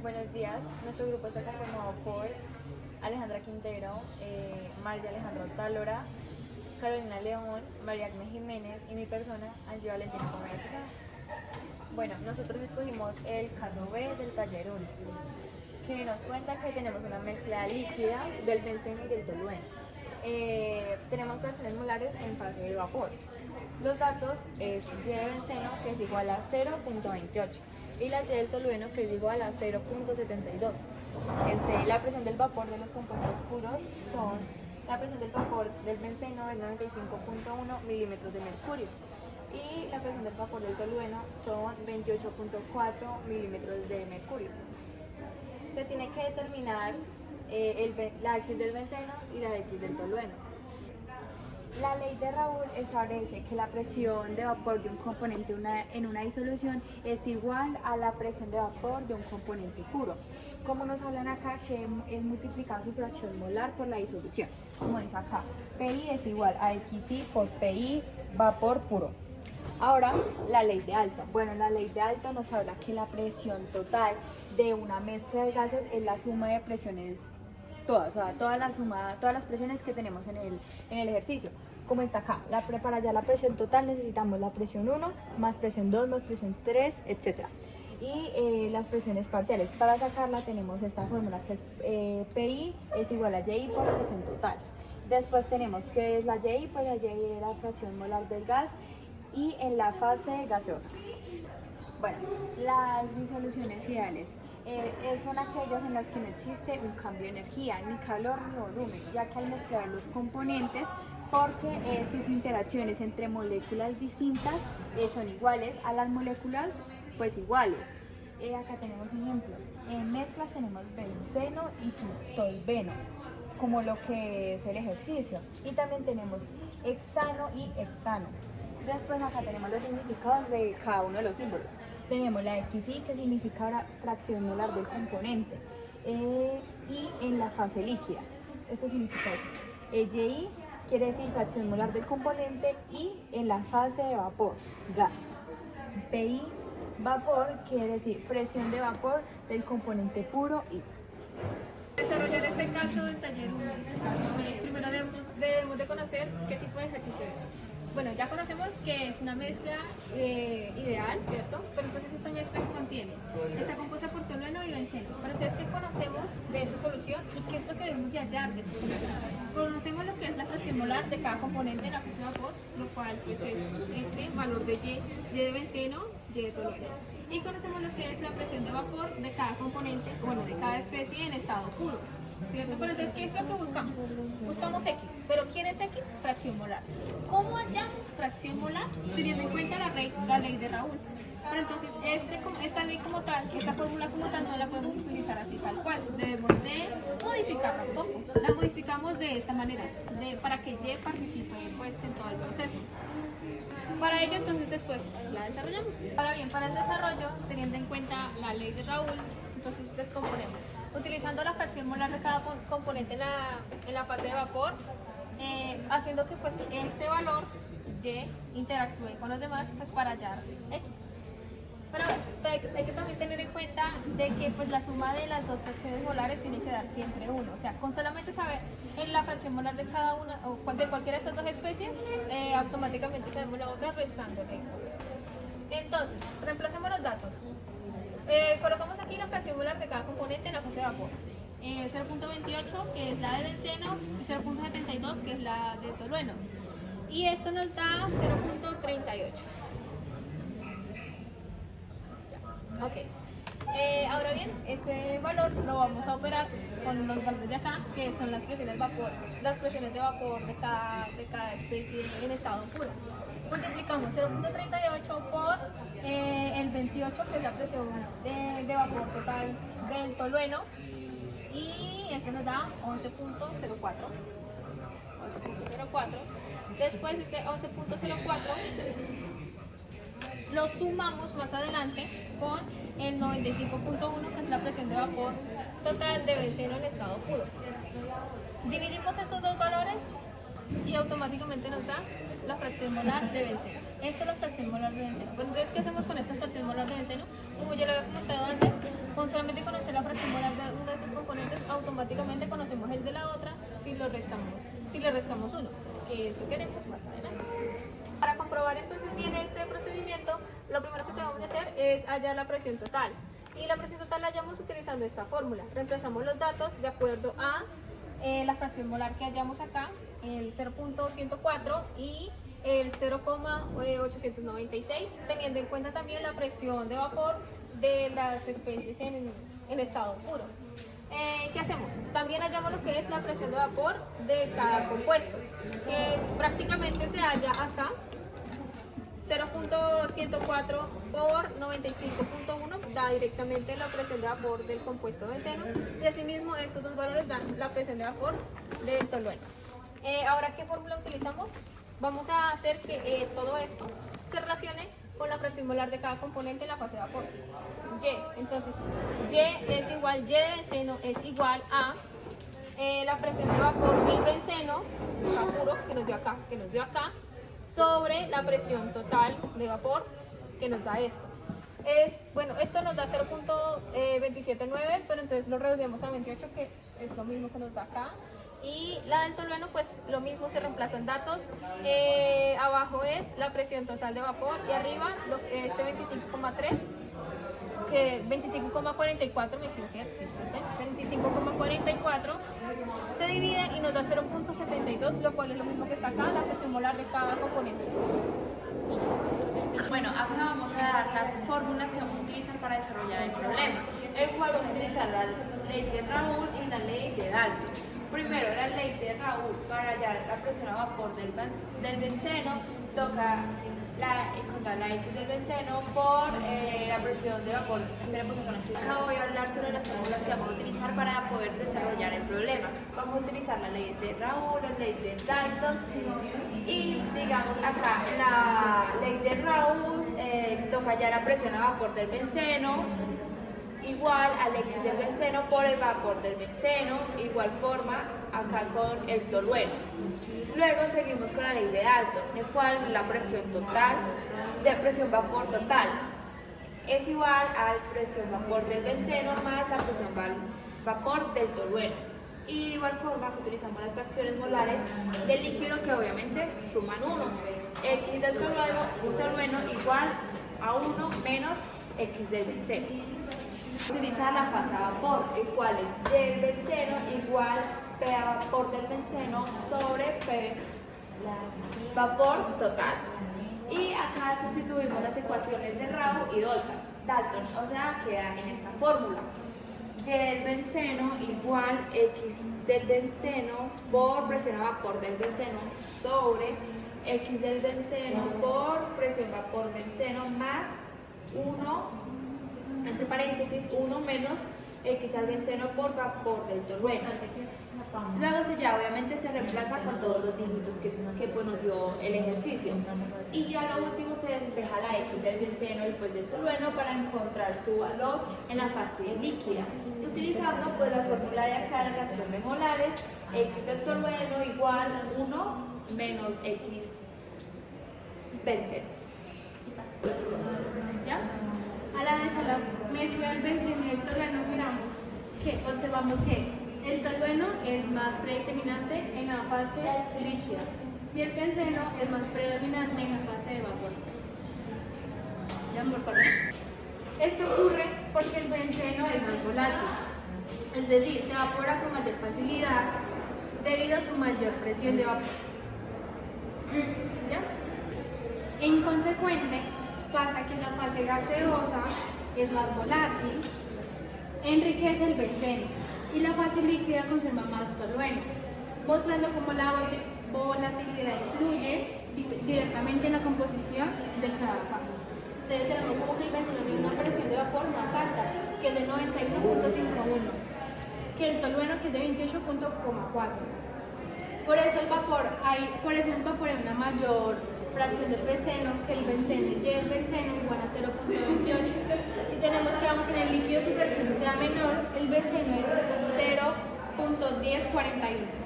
Buenos días, nuestro grupo está conformado por Alejandra Quintero, María Alejandra Otálora, Carolina León, María Agnes Jiménez y mi persona, Angie Valentina Gómez. Bueno, nosotros escogimos el caso B del taller 1, que nos cuenta que tenemos una mezcla líquida del benceno y del tolueno. Tenemos fracciones molares en fase de vapor. Los datos es Y de benceno, que es igual a 0.28, y la Y del tolueno, que es igual a 0.72. La presión del vapor de los compuestos puros son, la presión del vapor del benceno es 95.1 milímetros de mercurio y la presión del vapor del tolueno son 28.4 milímetros de mercurio. Se tiene que determinar la X del benceno y la X del tolueno. La ley de Raoult establece que la presión de vapor de un componente en una disolución es igual a la presión de vapor de un componente puro. Como nos hablan acá, que es multiplicar su fracción molar por la disolución. Como dice acá, PI es igual a XI por PI vapor puro. Ahora, la ley de Alto. Bueno, la ley de Alto nos habla que la presión total de una mezcla de gases es la suma de presiones todas, o sea, todas las presiones que tenemos en el ejercicio. Como está acá, para hallar la presión total necesitamos la presión 1, más presión 2, más presión 3, etc. Y las presiones parciales, para sacarla tenemos esta fórmula que es PI es igual a YI por presión total. Después tenemos que es la YI, pues la YI es la fracción molar del gas y en la fase gaseosa. Bueno, las disoluciones ideales son aquellas en las que no existe un cambio de energía, ni calor ni volumen, ya que al mezclar los componentes, porque sus interacciones entre moléculas distintas son iguales a las moléculas pues iguales. Acá tenemos ejemplos. En mezclas tenemos benceno y tolueno, como lo que es el ejercicio, y también tenemos hexano y heptano. Después acá tenemos los significados de cada uno de los símbolos. Tenemos la XI, que significa la fracción molar del componente, y en la fase líquida, esto significa eso. YI quiere decir fracción molar del componente y en la fase de vapor, gas. PI, vapor, quiere decir presión de vapor del componente puro y Desarrollar este caso del taller 1. Primero debemos de conocer qué tipo de ejercicio es. Bueno, ya conocemos que es una mezcla ideal, ¿cierto? Pero entonces esta mezcla está compuesta por tolueno y benceno. Pero entonces, ¿qué conocemos de esta solución y qué es lo que debemos de hallar de esta solución? Conocemos lo que es la fracción molar de cada componente de la fase de vapor, lo cual pues es este valor de Y de benceno, Y de tolueno. Y conocemos lo que es la presión de vapor de cada componente, bueno, de cada especie en estado puro, ¿cierto? Pero entonces, ¿qué es lo que buscamos? Buscamos X, pero ¿quién es X? Fracción molar. ¿Cómo hallamos fracción molar? Teniendo en cuenta la ley de Raoult. Pero entonces, esta ley como tal, esta fórmula como tal, no la podemos utilizar así tal cual. Debemos de modificarla un poco. La modificamos de esta manera, para que Y participe pues, en todo el proceso. Para ello, entonces, después la desarrollamos. Ahora bien, para el desarrollo, teniendo en cuenta la ley de Raoult, entonces descomponemos. Utilizando la fracción molar de cada componente en la fase de vapor, haciendo que pues, este valor Y interactúe con los demás pues, para hallar X. Pero hay que también tener en cuenta de que pues, la suma de las dos fracciones molares tiene que dar siempre 1. O sea, con solamente saber en la fracción molar de cada una o de cualquiera de estas dos especies, automáticamente sabemos la otra restándole. Entonces, reemplacemos los datos. Colocamos aquí la fracción molar de cada componente en la fase de vapor. 0.28, que es la de benceno, y 0.72, que es la de tolueno. Y esto nos da 0.38. Ok. Ahora bien, este valor lo vamos a operar con los valores de acá, que son las presiones de vapor de cada especie en estado puro. Multiplicamos 0.38 por el 28, que es la presión de vapor total del tolueno, y esto nos da 11.04. Después este 11.04 lo sumamos más adelante con el 95.1, que es la presión de vapor total de benceno en estado puro. Dividimos estos dos valores y automáticamente nos da la fracción molar de benceno. Esta es la fracción molar de benceno. Bueno, entonces, ¿qué hacemos con esta fracción molar de benceno? Como ya lo había comentado antes, con solamente conocer la fracción molar de uno de estos componentes, automáticamente conocemos el de la otra si le restamos uno, que es lo que haremos más adelante. Para comprobar entonces bien este procedimiento, lo primero que tenemos que hacer es hallar la presión total. Y la presión total la hallamos utilizando esta fórmula. Reemplazamos los datos de acuerdo a la fracción molar que hallamos acá, el 0.104 y el 0,896, teniendo en cuenta también la presión de vapor de las especies en estado puro. ¿Qué hacemos? También hallamos lo que es la presión de vapor de cada compuesto, que prácticamente se halla acá, 0.104 por 95.1 da directamente la presión de vapor del compuesto benceno, y asimismo estos dos valores dan la presión de vapor del tolueno. Ahora, ¿qué fórmula utilizamos? Vamos a hacer que todo esto se relacione con la presión molar de cada componente en la fase de vapor. Y, entonces, Y es igual, Y de benceno es igual a la presión de vapor del benceno, o sea, puro, que nos dio acá, sobre la presión total de vapor que nos da esto. Bueno, esto nos da 0.279, pero entonces lo reducimos a 28, que es lo mismo que nos da acá. Y la del tolueno, pues lo mismo, se reemplazan datos. Abajo es la presión total de vapor y arriba este 25,3, que 25,44, me equivoqué, disculpen, 25,44 se divide y nos da 0.72, lo cual es lo mismo que está acá, la presión molar de cada componente. Bueno, acá vamos a dar las fórmulas que vamos a utilizar para desarrollar el problema, el cual vamos a utilizar la ley de Raoult y la ley de Dalton. Primero, la ley de Raoult, para hallar la presión a vapor del benceno, toca encontrar la X del benceno por la presión de vapor. Espera, porque acá voy a hablar sobre las fórmulas que vamos a utilizar para poder desarrollar el problema. Vamos a utilizar la ley de Raoult, la ley de Dalton, y digamos acá en la ley de Raoult toca hallar la presión a vapor del benceno igual al X del benceno por el vapor del benceno, igual forma acá con el tolueno. Luego seguimos con la ley de Dalton, el cual la presión total de presión vapor total es igual al presión vapor del benceno más la presión vapor del tolueno. Y de igual forma utilizamos las fracciones molares del líquido, que obviamente suman 1. X del tolueno igual a 1 menos X del benceno. Utilizar la fase a vapor, el cual es Y del benceno igual P a vapor del benceno sobre P vapor total. Y acá sustituimos las ecuaciones de Raoult y Dalton, o sea, queda en esta fórmula. Y del benceno igual X del benceno por presión a vapor del benceno sobre X del benceno por presión vapor benceno más 1, entre paréntesis, 1 menos X al benceno por vapor del tolueno. Luego ya obviamente se reemplaza con todos los dígitos que nos dio el ejercicio. Y ya lo último se despeja la X del benceno y pues del tolueno para encontrar su valor en la fase líquida. Utilizando pues la fórmula de acá, la reacción de molares, X del tolueno igual 1 menos X benceno. ¿Ya? A la vez a la mezcla del benceno y el tolueno observamos que el tolueno es más predeterminante en la fase líquida y el benceno es más predominante en la fase de vapor. ¿Ya, por favor? Esto ocurre porque el benceno es más volátil, es decir, se evapora con mayor facilidad debido a su mayor presión de vapor. ¿Ya? En consecuente, pasa que en la fase gaseosa es más volátil, enriquece el benceno y la fase líquida conserva más tolueno, mostrando cómo la volatilidad influye directamente en la composición de cada fase. Entonces tenemos como que el benceno tiene una presión de vapor más alta, que es de 91.51, que el tolueno, que es de 28.4. Por eso el vapor hay una mayor fracción del benceno, que el benceno, Y del benceno igual a 0.28. Y tenemos que, aunque en el líquido su fracción sea menor, el benceno es 0.1041.